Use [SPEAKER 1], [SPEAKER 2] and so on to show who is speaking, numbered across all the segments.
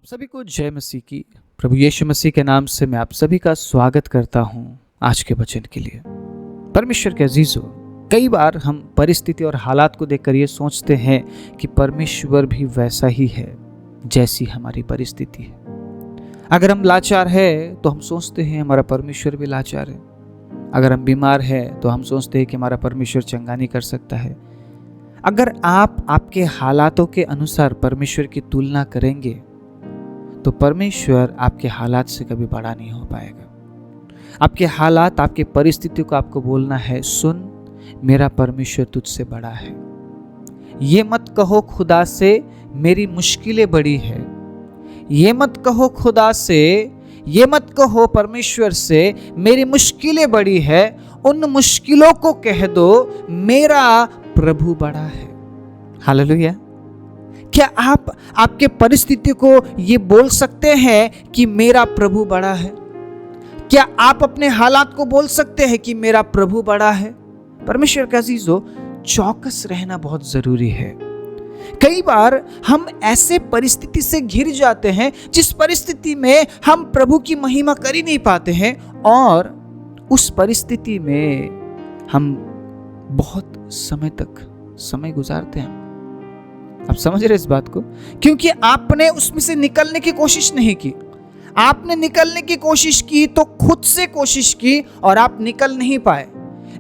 [SPEAKER 1] सभी को जय मसीह की। प्रभु यीशु मसीह के नाम से मैं आप सभी का स्वागत करता हूं आज के वचन के लिए। परमेश्वर के अजीजों, कई बार हम परिस्थिति और हालात को देखकर ये सोचते हैं कि परमेश्वर भी वैसा ही है जैसी हमारी परिस्थिति है। अगर हम लाचार है तो हम सोचते हैं हमारा परमेश्वर भी लाचार है। अगर हम बीमार है तो हम सोचते हैं कि हमारा परमेश्वर चंगा नहीं कर सकता है। अगर आप आपके हालातों के अनुसार परमेश्वर की तुलना करेंगे तो परमेश्वर आपके हालात से कभी बड़ा नहीं हो पाएगा। आपके हालात, आपके परिस्थितियों को आपको बोलना है, सुन मेरा परमेश्वर तुझसे बड़ा है। ये मत कहो खुदा से मेरी मुश्किलें बड़ी है। ये मत कहो खुदा से, ये मत कहो परमेश्वर से मेरी मुश्किलें बड़ी है। उन मुश्किलों को कह दो मेरा प्रभु बड़ा है। हालेलुया। क्या आप आपके परिस्थिति को ये बोल सकते हैं कि मेरा प्रभु बड़ा है? क्या आप अपने हालात को बोल सकते हैं कि मेरा प्रभु बड़ा है? परमेश्वर का अजीजों, चौकस रहना बहुत जरूरी है। कई बार हम ऐसे परिस्थिति से घिर जाते हैं जिस परिस्थिति में हम प्रभु की महिमा कर ही नहीं पाते हैं और उस परिस्थिति में हम बहुत समय तक समय गुजारते हैं। आप समझ रहे इस बात को? क्योंकि आपने उसमें से निकलने की कोशिश नहीं की। आपने निकलने की कोशिश की तो खुद से कोशिश की और आप निकल नहीं पाए।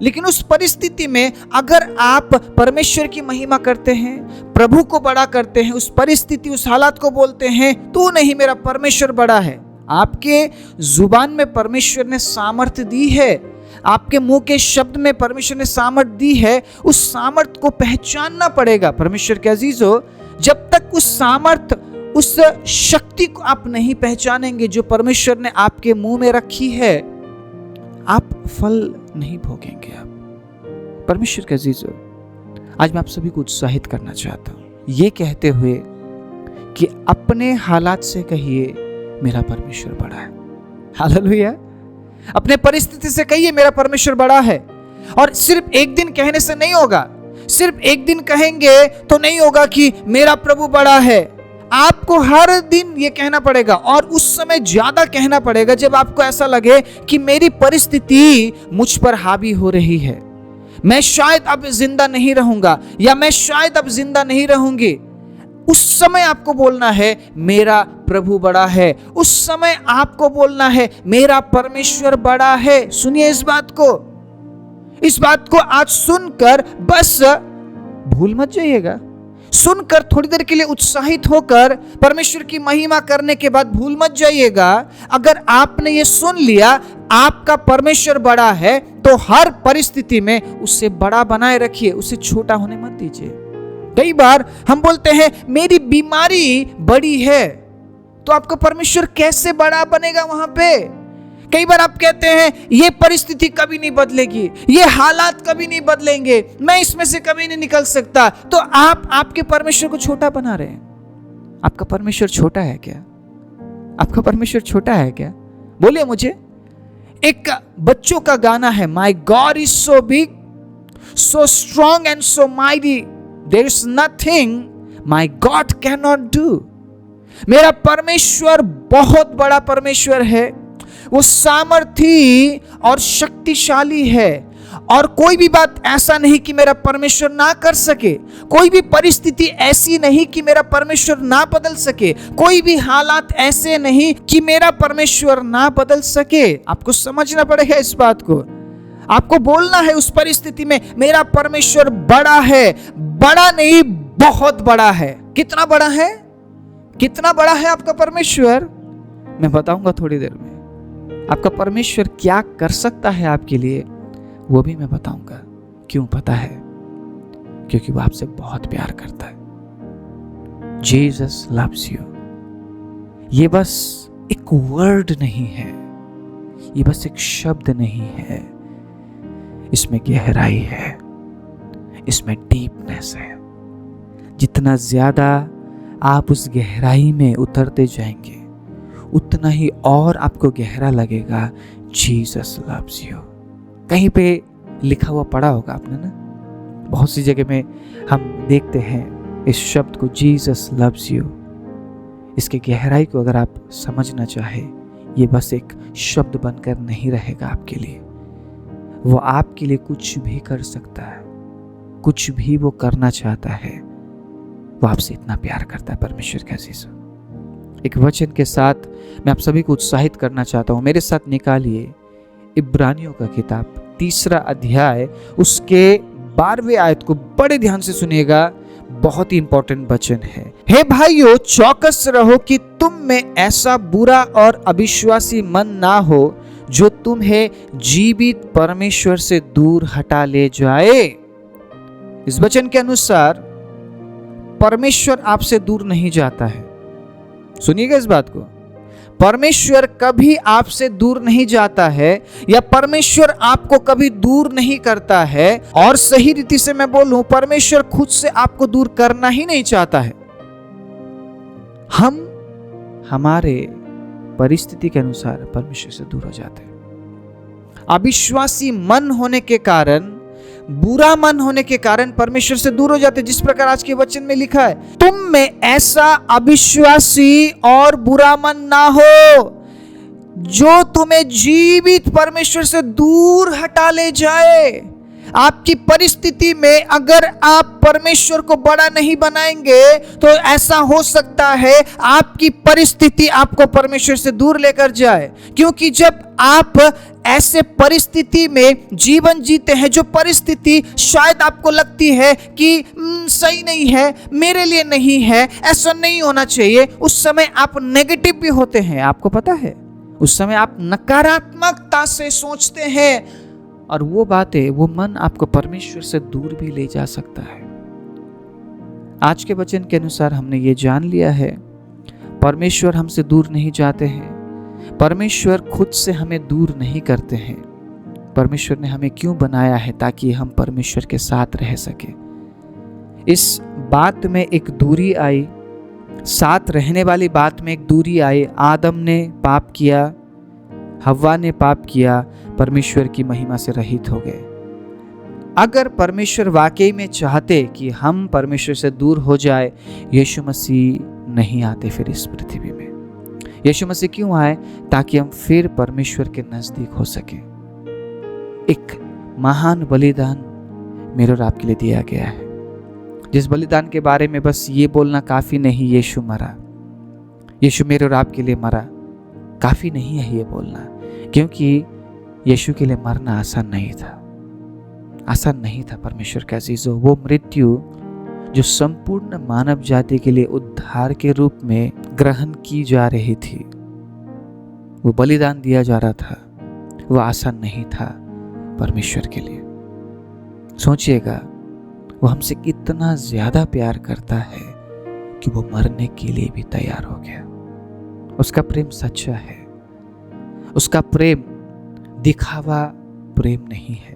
[SPEAKER 1] लेकिन उस परिस्थिति में अगर आप परमेश्वर की महिमा करते हैं, प्रभु को बड़ा करते हैं, उस परिस्थिति, उस हालात को बोलते हैं, तू नहीं मेरा परमेश्वर बड़ा है। आपके जुबान में परमेश्वर ने सामर्थ्य दी है, आपके मुंह के शब्द में परमेश्वर ने सामर्थ दी है। उस सामर्थ को पहचानना पड़ेगा। परमेश्वर के अजीजों, जब तक उस सामर्थ, उस शक्ति को आप नहीं पहचानेंगे जो परमेश्वर ने आपके मुंह में रखी है, आप फल नहीं भोगेंगे। आप परमेश्वर के अजीजों, आज मैं आप सभी को उत्साहित करना चाहता हूं ये कहते हुए कि अपने हालात से कहिए मेरा परमेश्वर बड़ा है। हालेलुया। अपने परिस्थिति से कहिए मेरा परमेश्वर बड़ा है। और सिर्फ एक दिन कहने से नहीं होगा। सिर्फ एक दिन कहेंगे तो नहीं होगा कि मेरा प्रभु बड़ा है। आपको हर दिन ये कहना पड़ेगा और उस समय ज्यादा कहना पड़ेगा जब आपको ऐसा लगे कि मेरी परिस्थिति मुझ पर हावी हो रही है, मैं शायद अब जिंदा नहीं रहूंगा या मैं शायद अब जिंदा नहीं रहूंगी। उस समय आपको बोलना है मेरा प्रभु बड़ा है। उस समय आपको बोलना है मेरा परमेश्वर बड़ा है। सुनिए इस बात को आज सुनकर बस भूल मत जाइएगा। सुनकर थोड़ी देर के लिए उत्साहित होकर परमेश्वर की महिमा करने के बाद भूल मत जाइएगा। अगर आपने ये सुन लिया आपका परमेश्वर बड़ा है तो हर परिस्थिति में उससे बड़ा बनाए रखिए, उसे छोटा होने मत दीजिए। कई बार हम बोलते हैं मेरी बीमारी बड़ी है, तो आपका परमेश्वर कैसे बड़ा बनेगा वहां पे? कई बार आप कहते हैं ये परिस्थिति कभी नहीं बदलेगी, ये हालात कभी नहीं बदलेंगे, मैं इसमें से कभी नहीं निकल सकता। तो आप आपके परमेश्वर को छोटा बना रहे हैं। आपका परमेश्वर छोटा है क्या? आपका परमेश्वर छोटा है क्या? बोलिए मुझे। एक बच्चों का गाना है, my god is so big, so strong and so mighty, there is nothing my God cannot do। मेरा परमेश्वर बहुत बड़ा परमेश्वर है, वो सामर्थी और शक्तिशाली है और कोई भी बात ऐसा नहीं कि मेरा परमेश्वर ना कर सके। कोई भी परिस्थिति ऐसी नहीं कि मेरा परमेश्वर ना बदल सके। कोई भी हालात ऐसे नहीं कि मेरा परमेश्वर ना बदल सके। आपको समझना पड़ेगा इस बात को। आपको बोलना है उस परिस्थिति में मेरा परमेश्वर बड़ा है। बड़ा नहीं, बहुत बड़ा है। कितना बड़ा है? कितना बड़ा है आपका परमेश्वर? मैं बताऊंगा थोड़ी देर में। आपका परमेश्वर क्या कर सकता है आपके लिए वो भी मैं बताऊंगा। क्यों पता है? क्योंकि वो आपसे बहुत प्यार करता है। Jesus loves you. ये बस एक वर्ड नहीं है, ये बस एक शब्द नहीं है, इसमें गहराई है, इसमें डीपनेस है। जितना ज्यादा आप उस गहराई में उतरते जाएंगे उतना ही और आपको गहरा लगेगा जीसस लव्स यू। कहीं पे लिखा हुआ पढ़ा होगा आपने ना, बहुत सी जगह में हम देखते हैं इस शब्द को जीसस लव्स यू। इसकी गहराई को अगर आप समझना चाहे, ये बस एक शब्द बनकर नहीं रहेगा आपके लिए। वो आपके लिए कुछ भी कर सकता है, कुछ भी वो करना चाहता है। वो आपसे इतना प्यार करता है परमेश्वर के अजीजों। एक वचन के साथ मैं आप सभी को उत्साहित करना चाहता हूँ। मेरे साथ निकालिए इब्रानियों का किताब 3 अध्याय, उसके 12वें आयत को बड़े ध्यान से सुनिएगा। बहुत ही इंपॉर्टेंट वचन है। हे भाइयों, चौकस रहो कि तुम में ऐसा बुरा और अविश्वासी मन ना हो जो तुम्हें जीवित परमेश्वर से दूर हटा ले जाए। इस वचन के अनुसार परमेश्वर आपसे दूर नहीं जाता है। सुनिएगा इस बात को, परमेश्वर कभी आपसे दूर नहीं जाता है, या परमेश्वर आपको कभी दूर नहीं करता है। और सही रीति से मैं बोलूं, परमेश्वर खुद से आपको दूर करना ही नहीं चाहता है। हम हमारे परिस्थिति के अनुसार परमेश्वर से दूर हो जाते हैं। अविश्वासी मन होने के कारण, बुरा मन होने के कारण परमेश्वर से दूर हो जाते हैं। जिस प्रकार आज के वचन में लिखा है, तुम में ऐसा अविश्वासी और बुरा मन ना हो जो तुम्हें जीवित परमेश्वर से दूर हटा ले जाए। आपकी परिस्थिति में अगर आप परमेश्वर को बड़ा नहीं बनाएंगे तो ऐसा हो सकता है आपकी परिस्थिति आपको परमेश्वर से दूर लेकर जाए। क्योंकि जब आप ऐसे परिस्थिति में जीवन जीते हैं, जो परिस्थिति शायद आपको लगती है कि सही नहीं है, मेरे लिए नहीं है, ऐसा नहीं होना चाहिए, उस समय आप नेगेटिव भी होते हैं। आपको पता है, उस समय आप नकारात्मकता से सोचते हैं, और वो बातें, वो मन आपको परमेश्वर से दूर भी ले जा सकता है। आज के वचन के अनुसार हमने ये जान लिया है, परमेश्वर हमसे दूर नहीं जाते हैं। परमेश्वर खुद से हमें दूर नहीं करते हैं। परमेश्वर ने हमें क्यों बनाया है? ताकि हम परमेश्वर के साथ रह सके। इस बात में एक दूरी आई, साथ रहने वाली बात में एक दूरी आई। आदम ने पाप किया, हव्वा ने पाप किया, परमेश्वर की महिमा से रहित हो गए। अगर परमेश्वर वाकई में चाहते कि हम परमेश्वर से दूर हो जाए, यीशु मसीह नहीं आते फिर इस पृथ्वी में। यीशु मसीह क्यों आए? ताकि हम फिर परमेश्वर के नजदीक हो सके। एक महान बलिदान मेरे और आपके लिए दिया गया है, जिस बलिदान के बारे में बस ये बोलना काफी नहीं, यीशु मरा, यीशु मेरे और आपके लिए मरा, काफी नहीं है ये बोलना। क्योंकि यीशु के लिए मरना आसान नहीं था, आसान नहीं था परमेश्वर के अजीजों। वो मृत्यु जो संपूर्ण मानव जाति के लिए उद्धार के रूप में ग्रहण की जा रही थी, वो बलिदान दिया जा रहा था, वो आसान नहीं था परमेश्वर के लिए। सोचिएगा, वो हमसे कितना ज्यादा प्यार करता है कि वो मरने के लिए भी तैयार हो गया। उसका प्रेम सच्चा है, उसका प्रेम दिखावा प्रेम नहीं है,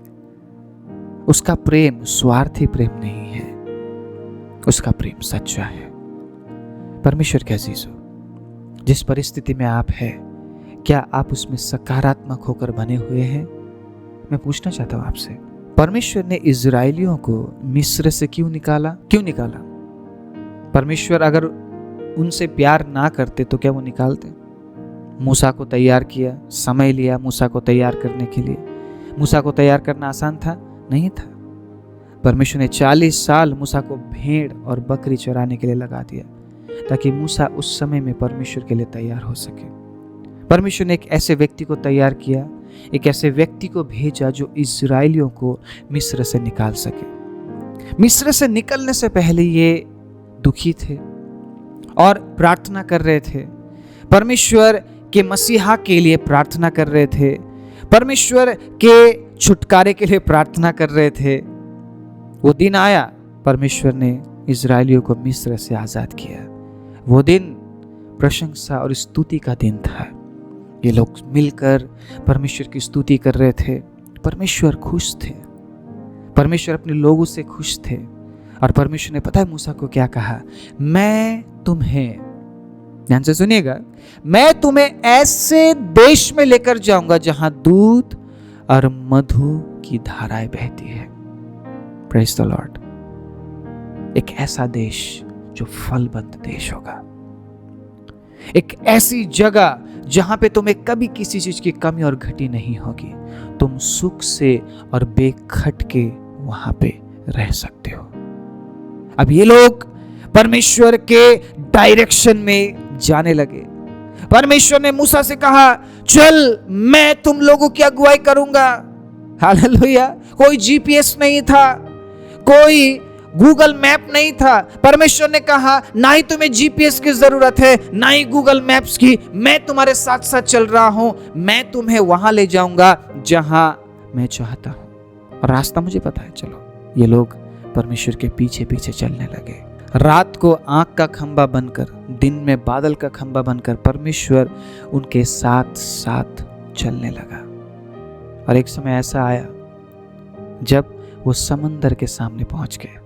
[SPEAKER 1] उसका प्रेम स्वार्थी प्रेम नहीं है, उसका प्रेम सच्चा है। परमेश्वर के अजीजों, जिस परिस्थिति में आप हैं, क्या आप उसमें सकारात्मक होकर बने हुए हैं? मैं पूछना चाहता हूं आपसे, परमेश्वर ने इजराइलियों को मिस्र से क्यों निकाला? क्यों निकाला? परमेश्वर अगर उनसे प्यार ना करते तो क्या वो निकालते? मूसा को तैयार किया, समय लिया मूसा को तैयार करने के लिए। मूसा को तैयार करना आसान था? नहीं था। परमेश्वर ने 40 साल मूसा को भेड़ और बकरी चराने के लिए लगा दिया, ताकि मूसा उस समय में परमेश्वर के लिए तैयार हो सके। परमेश्वर ने एक ऐसे व्यक्ति को तैयार किया, एक ऐसे व्यक्ति को भेजा जो इजराइलियों को मिस्र से निकाल सके। मिस्र से निकलने से पहले ये दुखी थे और प्रार्थना कर रहे थे, परमेश्वर के मसीहा के लिए प्रार्थना कर रहे थे, परमेश्वर के छुटकारे के लिए प्रार्थना कर रहे थे। वो दिन आया, परमेश्वर ने इजराइलियों को मिस्र से आजाद किया। वो दिन प्रशंसा और स्तुति का दिन था। ये लोग मिलकर परमेश्वर की स्तुति कर रहे थे। परमेश्वर खुश थे, परमेश्वर अपने लोगों से खुश थे। और परमेश्वर ने पता है मूसा को क्या कहा? मैं तुम्हें, ध्यान से सुनिएगा, मैं तुम्हें ऐसे देश में लेकर जाऊंगा जहां दूध और मधु की धाराएं बहती है। Praise the Lord. एक ऐसा देश जो फलबंद देश होगा। एक ऐसी जगह जहां पे तुम्हें कभी किसी चीज की कमी और घटी नहीं होगी। तुम सुख से और बेखट के वहां पे रह सकते हो। अब ये लोग परमेश्वर के डायरेक्शन में जाने लगे। परमेश्वर ने मूसा से कहा, चल मैं तुम लोगों की अगुवाई करूंगा। हालेलुया। कोई जीपीएस नहीं था, कोई गूगल मैप नहीं था। परमेश्वर ने कहा, ना ही तुम्हें जीपीएस की जरूरत है, ना ही गूगल मैप्स की। मैं तुम्हारे साथ साथ चल रहा हूं। मैं तुम्हें वहां ले जाऊंगा जहां मैं चाहता हूं। और रास्ता मुझे पता है। चलो, ये लोग परमेश्वर के पीछे पीछे चलने लगे। रात को आंख का खंबा बनकर, दिन में बादल का खंबा बनकर परमेश्वर उनके साथ साथ चलने लगा। और एक समय ऐसा आया जब वो समंदर के सामने पहुंच गए।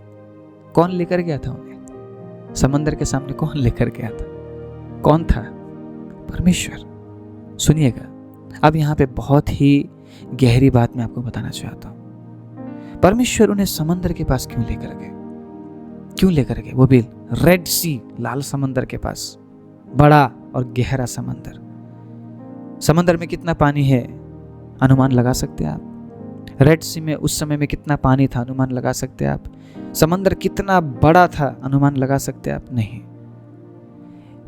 [SPEAKER 1] कौन लेकर गया था उन्हें? समंदर के सामने कौन लेकर गया था? कौन था? परमेश्वर। सुनिएगा, अब यहां पे बहुत ही गहरी बात मैं आपको बताना चाहता हूं। परमेश्वर उन्हें समंदर के पास क्यों लेकर गए? क्यों लेकर गए? वो भी रेड सी, लाल समंदर के पास, बड़ा और गहरा समंदर। समंदर में कितना पानी है अनुमान लगा सकते हैं आप? रेड सी में उस समय में कितना पानी था अनुमान लगा सकते हैं आप? समंदर कितना बड़ा था अनुमान लगा सकते हैं आप? नहीं।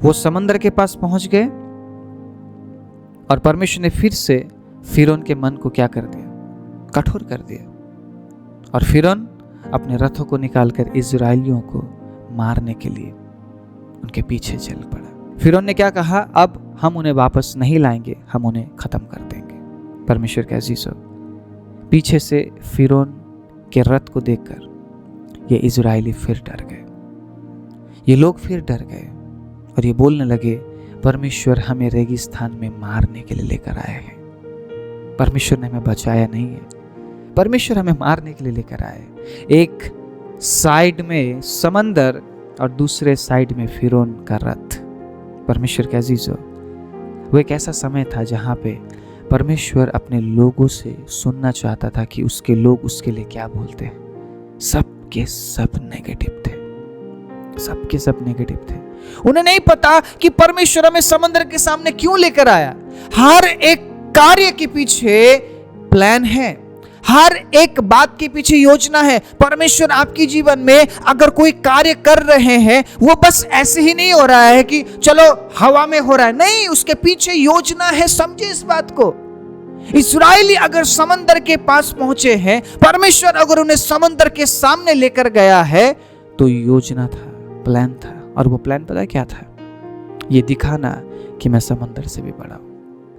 [SPEAKER 1] वो समंदर के पास पहुंच गए और परमेश्वर ने फिर से फिरौन के मन को क्या कर दिया? कठोर कर दिया। और फिरौन अपने रथों को निकालकर इजराइलियों को मारने के लिए उनके पीछे चल पड़ा। फिरौन ने क्या कहा? अब हम उन्हें वापस नहीं लाएंगे, हम उन्हें खत्म कर देंगे। परमेश्वर के अजीजों, पीछे से फिरौन के रथ को देखकर ये इजराइली फिर डर गए। ये लोग फिर डर गए और ये बोलने लगे, परमेश्वर हमें रेगिस्तान में मारने के लिए लेकर आए हैं। परमेश्वर ने हमें बचाया नहीं है, परमेश्वर हमें मारने के लिए लेकर आए। एक साइड में समंदर और दूसरे साइड में फिरौन का रथ। परमेश्वर के अजीजों, वो एक ऐसा समय था जहां पे परमेश्वर अपने लोगों से सुनना चाहता था कि उसके लोग उसके लिए क्या बोलते हैं। सब के सब नेगेटिव थे, सब के सब नेगेटिव थे। उन्हें नहीं पता कि परमेश्वर हमें समंदर के सामने क्यों लेकर आया। हर एक कार्य के पीछे प्लान है, हर एक बात के पीछे योजना है। परमेश्वर आपके जीवन में अगर कोई कार्य कर रहे हैं, वो बस ऐसे ही नहीं हो रहा है कि चलो हवा में हो रहा है। नहीं, उसके पीछे योजना है। समझे इस बात को। इस्राएली अगर समंदर के पास पहुंचे हैं, परमेश्वर अगर उन्हें समंदर के सामने लेकर गया है, तो योजना था, प्लान था। और वो प्लान पता है क्या था? ये दिखाना कि मैं समंदर से भी बड़ा हूं।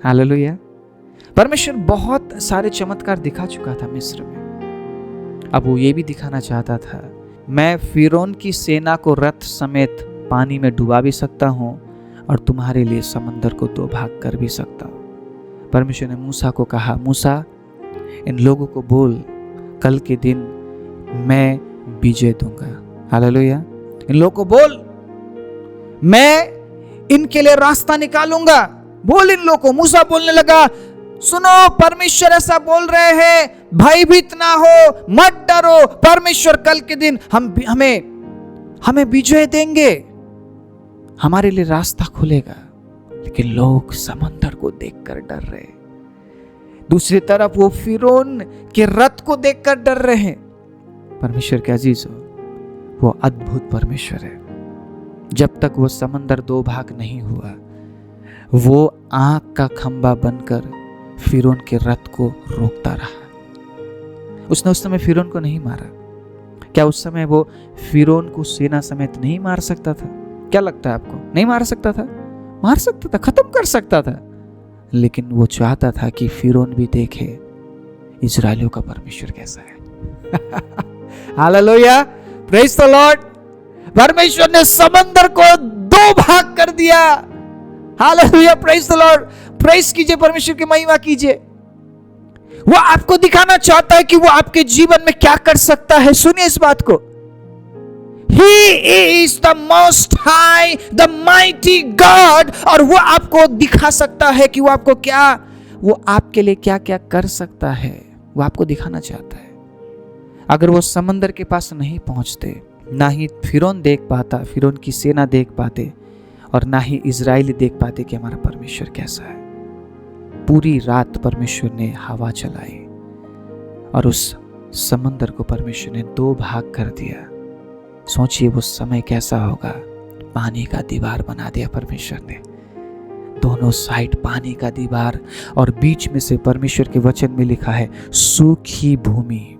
[SPEAKER 1] हालेलुया। परमेश्वर बहुत सारे चमत्कार दिखा चुका था मिस्र में। अब वो ये भी दिखाना चाहता था, मैं फिरौन की सेना को रथ समेत पानी में डुबा भी सकता हूं और तुम्हारे लिए समंदर को दो भाग कर भी सकता हूं। परमेश्वर ने मूसा को कहा, मूसा इन लोगों को बोल, कल के दिन मैं विजय दूंगा। हालेलुया। इन लोगों को बोल, मैं इनके लिए रास्ता निकालूंगा। बोल इन लोगों को। मूसा बोलने लगा, सुनो, परमेश्वर ऐसा बोल रहे हैं, भयभीत ना हो, मत डरो। परमेश्वर कल के दिन हमें विजय देंगे, हमारे लिए रास्ता खुलेगा। लेकिन लोग समंदर को देखकर डर रहे। दूसरी तरफ वो फिरौन के रथ को देखकर डर रहे हैं। परमेश्वर के अजीजों, वो अद्भुत परमेश्वर है। जब तक वो समंदर दो भाग नहीं हुआ, वो आंख का खंबा बनकर फिरौन के रथ को रोकता रहा। उसने उस समय फिरौन को नहीं मारा। क्या उस समय वो फिरौन को सेना समेत नहीं मार सकता था? क्या लगता है आपको? नहीं मार सकता था? मार सकता था, खत्म कर सकता था। लेकिन वो चाहता था कि फिरौन भी देखे इजराइलियों का परमेश्वर कैसा है। Hallelujah, praise the Lord. परमेश्वर ने समंदर को दो भाग कर दिया। Hallelujah, praise the Lord. Praise कीजिए, परमेश्वर की महिमा कीजिए। वो आपको दिखाना चाहता है कि वो आपके जीवन में क्या कर सकता है। सुनिए इस बात को। He is the most high, the mighty God। और वो आपको दिखा सकता है कि वो आपके लिए क्या क्या कर सकता है। वो आपको दिखाना चाहता है। अगर वो समंदर के पास नहीं पहुंचते, ना ही फिरौन देख पाता, फिरौन की सेना देख पाते, और ना ही इजरायली देख पाते कि हमारा परमेश्वर कैसा है। पूरी रात परमेश्वर ने हवा चलाई और उस समंदर को परमेश्वर ने 2 भाग कर दिया। सोचिए वो समय कैसा होगा। पानी का दीवार बना दिया परमेश्वर ने, दोनों साइड पानी का दीवार, और बीच में से परमेश्वर के वचन में लिखा है सूखी भूमि,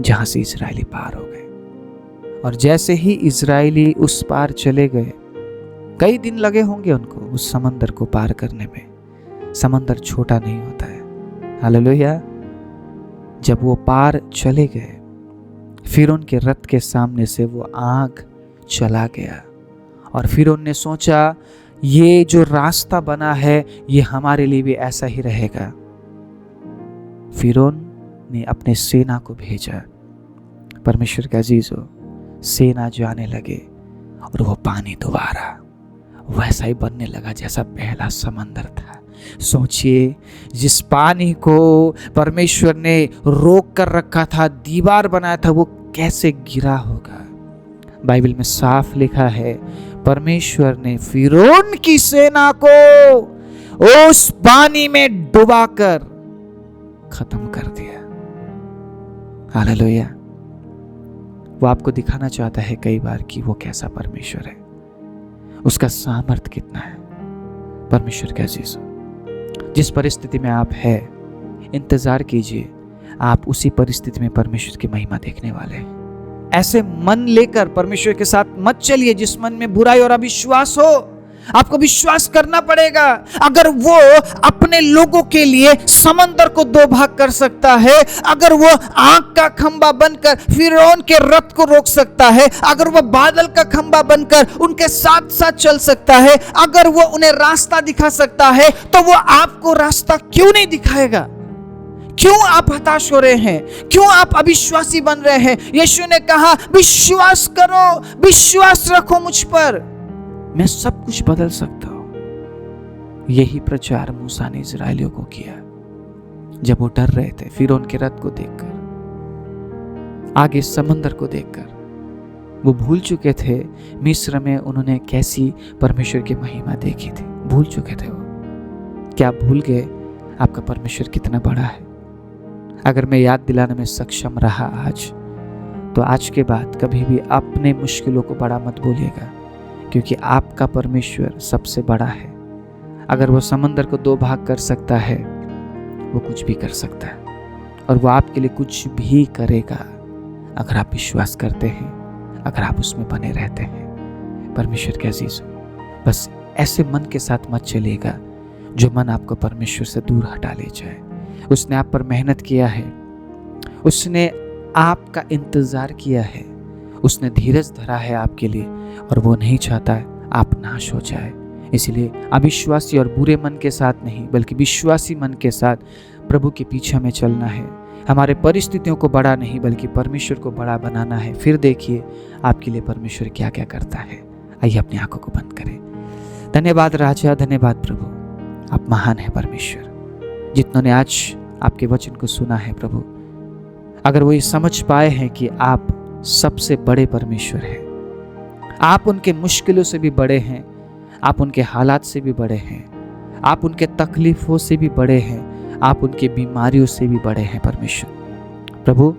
[SPEAKER 1] जहां से इजरायली पार हो गए। और जैसे ही इजरायली उस पार चले गए, कई दिन लगे होंगे उनको उस समंदर को पार करने में। समंदर छोटा नहीं होता है। हालेलुया। जब वो पार चले गए, फिरौन के रथ के सामने से वो आग चला गया, और फिरौन ने सोचा ये जो रास्ता बना है ये हमारे लिए भी ऐसा ही रहेगा। फिरौन ने अपने सेना को भेजा। परमेश्वर का अजीज हो, सेना जाने लगे और वो पानी दोबारा वैसा ही बनने लगा जैसा पहला समंदर था। सोचिए, जिस पानी को परमेश्वर ने रोक कर रखा था, दीवार बनाया था, वो कैसे गिरा होगा। बाइबल में साफ लिखा है परमेश्वर ने फिरौन की सेना को उस पानी में डुबाकर खत्म कर दिया। हालेलुया। वो आपको दिखाना चाहता है कई बार कि वो कैसा परमेश्वर है, उसका सामर्थ्य कितना है। परमेश्वर का अजीज, जिस परिस्थिति में आप है, इंतजार कीजिए, आप उसी परिस्थिति में परमेश्वर की महिमा देखने वाले हैं। ऐसे मन लेकर परमेश्वर के साथ मत चलिए जिस मन में बुराई और अविश्वास हो। आपको विश्वास करना पड़ेगा। अगर वो अपने लोगों के लिए समंदर को 2 भाग कर सकता है, अगर वो आग का खंबा बनकर फिरौन के रथ को रोक सकता है, अगर वो बादल का खंबा बनकर उनके साथ साथ चल सकता है, अगर वो उन्हें रास्ता दिखा सकता है, तो वो आपको रास्ता क्यों नहीं दिखाएगा? क्यों आप हताश हो रहे हैं? क्यों आप अविश्वासी बन रहे हैं? यीशु ने कहा विश्वास करो, विश्वास रखो मुझ पर, मैं सब कुछ बदल सकता हूं। यही प्रचार मूसा ने इजरायलियों को किया जब वो डर रहे थे फिरौन के रथ को देखकर, आगे समंदर को देखकर। वो भूल चुके थे मिस्र में उन्होंने कैसी परमेश्वर की महिमा देखी थी। भूल चुके थे वो। क्या भूल गए आपका परमेश्वर कितना बड़ा है? अगर मैं याद दिलाने में सक्षम रहा आज, तो आज के बाद कभी भी अपने मुश्किलों को बड़ा मत बोलिएगा, क्योंकि आपका परमेश्वर सबसे बड़ा है। अगर वो समंदर को 2 भाग कर सकता है, वो कुछ भी कर सकता है, और वो आपके लिए कुछ भी करेगा अगर आप विश्वास करते हैं, अगर आप उसमें बने रहते हैं। परमेश्वर के अजीज, बस ऐसे मन के साथ मत चलिएगा जो मन आपको परमेश्वर से दूर हटा ले जाए। उसने आप पर मेहनत किया है, उसने आपका इंतजार किया है, उसने धीरज धरा है आपके लिए, और वो नहीं चाहता है आप नाश हो जाए। इसलिए अविश्वासी और बुरे मन के साथ नहीं, बल्कि विश्वासी मन के साथ प्रभु के पीछे में चलना है। हमारे परिस्थितियों को बड़ा नहीं, बल्कि परमेश्वर को बड़ा बनाना है। फिर देखिए आपके लिए परमेश्वर क्या क्या करता है। आइए अपनी आंखों को बंद करें। धन्यवाद राजा, धन्यवाद प्रभु, आप महान है परमेश्वर। जितनों ने आज आपके वचन को सुना है प्रभु, अगर वो ये समझ पाए हैं कि आप सबसे बड़े परमेश्वर हैं, आप उनके मुश्किलों से भी बड़े हैं, आप उनके हालात से भी बड़े हैं, आप उनके तकलीफों से भी बड़े हैं, आप उनके बीमारियों से भी बड़े हैं परमेश्वर प्रभु।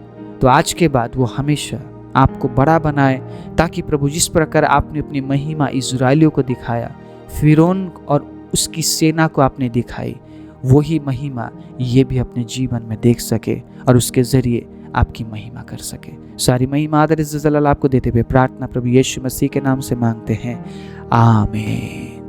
[SPEAKER 1] तो आज के बाद वो हमेशा आपको बड़ा बनाए, ताकि प्रभु जिस प्रकार आपने अपनी महिमा इजरायलियों को दिखाया, फिरौन और उसकी सेना को आपने दिखाई, वही महिमा ये भी अपने जीवन में देख सके और उसके जरिए आपकी महिमा कर सके। सारी महिमा आदर इज्जत जलाल आपको देते हुए प्रार्थना प्रभु यीशु मसीह के नाम से मांगते हैं, आमीन।